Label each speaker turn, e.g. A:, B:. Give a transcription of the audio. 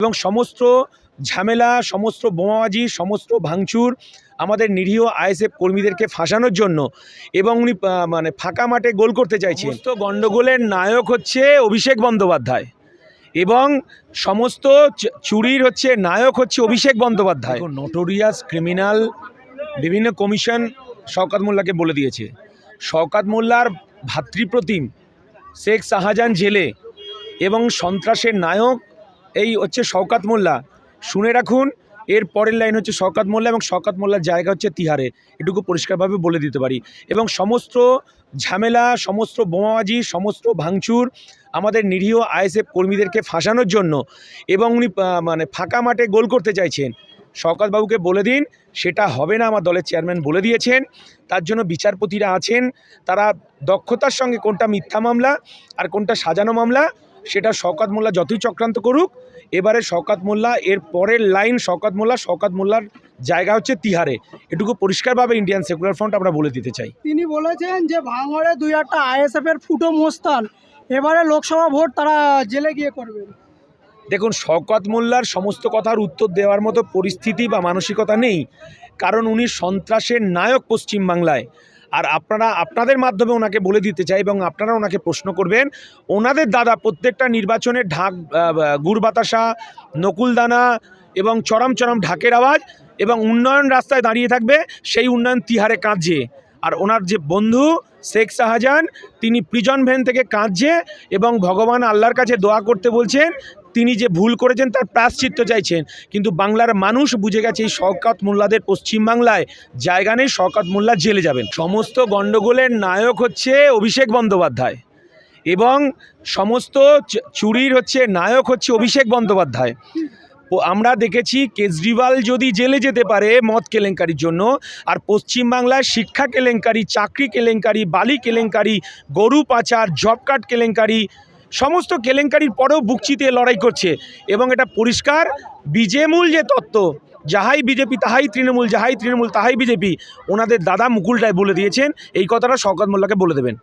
A: এবং সমস্ত ঝামেলা, সমস্ত বোমাবাজি, সমস্ত ভাঙচুর আমাদের নিরীহ আইএসএফ কর্মীদেরকে ফাঁসানোর জন্য এবং উনি মানে ফাঁকা মাঠে গোল করতে চাইছেন। সমস্ত গণ্ডগোলের নায়ক হচ্ছে অভিষেক বন্দ্যোপাধ্যায় এবং সমস্ত চুরির নায়ক হচ্ছে অভিষেক বন্দ্যোপাধ্যায়। নোটোরিয়াস ক্রিমিনাল বিভিন্ন কমিশন শওকত মোল্লাকে বলে দিয়েছে। শওকত মোল্লার ভাতৃপ্রতিম শেখ শাহজাহান জেলে এবং সন্ত্রাসের নায়ক এই হচ্ছে শওকত মোল্লা। শুনে রাখুন, এর পরের লাইন হচ্ছে শওকত মোল্লা এবং শওকত মোল্লার জায়গা হচ্ছে তিহারে। এটুকু পরিষ্কারভাবে বলে দিতে পারি। এবং সমস্ত ঝামেলা, সমস্ত বোমাবাজি, সমস্ত ভাঙচুর আমাদের নিরীহ আইএসএফ কর্মীদেরকে ফাঁসানোর জন্য এবং উনি মানে ফাঁকা মাঠে গোল করতে চাইছেন। শওকত বাবুকে বলে দিন সেটা হবে না, আমার দলের চেয়ারম্যান বলে দিয়েছেন। তার জন্য বিচারপতিরা আছেন, তারা দক্ষতার সঙ্গে কোনটা মিথ্যা মামলা আর কোনটা সাজানো মামলা সেটা শওকত মোল্লা যতই চক্রান্ত করুক, এবারে শওকত মোল্লা এর পরের লাইন শওকত মোল্লার জায়গা হচ্ছে তিহারে। এটুকু পরিষ্কারভাবে ইন্ডিয়ান সেকুলার ফ্রন্ট আমরা বলে দিতে চাই।
B: তিনি বলেছেন যে ভাঙড়ে 2-1টা আইএসএফের ফুটো মোস্তান, এবারে লোকসভা ভোট তারা জেলে গিয়ে করবেন।
A: দেখুন, শওকত মোল্লার সমস্ত কথার উত্তর দেওয়ার মতো পরিস্থিতি বা মানসিকতা নেই, কারণ উনি সন্ত্রাসের নায়ক পশ্চিমবাংলায়। আর আপনাদের মাধ্যমে ওনাকে বলে দিতে চাই এবং আপনারা ওনাকে প্রশ্ন করবেন, ওনাদের দাদা প্রত্যেকটা নির্বাচনে গুড় বাতাসা, নকুলদানা এবং চরম চরম ঢাকের আওয়াজ এবং উন্নয়ন রাস্তায় দাঁড়িয়ে থাকবে, সেই উন্নয়ন তিহারে কাঁদছে। আর ওনার যে বন্ধু শেখ শাহজাহান, তিনি প্রিজন ভ্যান থেকে কাঁদছে এবং ভগবান আল্লাহর কাছে দোয়া করতে বলছেন, তিনি যে ভুল করেছেন তার প্রায়শ্চিত্ত চাইছেন। কিন্তু বাংলার মানুষ বুঝে গেছে এই শওকত মোল্লাদের পশ্চিমবাংলায় জায়গা নেই, শওকত মোল্লা জেলে যাবেন। সমস্ত গণ্ডগোলের নায়ক হচ্ছে অভিষেক বন্দ্যোপাধ্যায় এবং সমস্ত চুরির নায়ক হচ্ছে অভিষেক বন্দ্যোপাধ্যায়। আমরা দেখেছি কেজরিওয়াল যদি জেলে যেতে পারে মদ কেলেঙ্কারির জন্য, আর পশ্চিমবাংলায় শিক্ষা কেলেঙ্কারি, চাকরি কেলেঙ্কারি, বালি কেলেঙ্কারি, গরু পাচার, জব কার্ড কেলেঙ্কারি, সমস্ত কেলেঙ্কারির পরেও বুক চিতিয়ে লড়াই করছে। এবং এটা পরিষ্কার, বিজেমূল যে তত্ত্ব, যাহাই বিজেপি তাহাই তৃণমূল, যাহাই তৃণমূল তাহাই বিজেপি, ওনাদের দাদা মুকুল রায় বলে দিয়েছেন। এই কথাটা শওকত মোল্লাকে বলে দেবেন।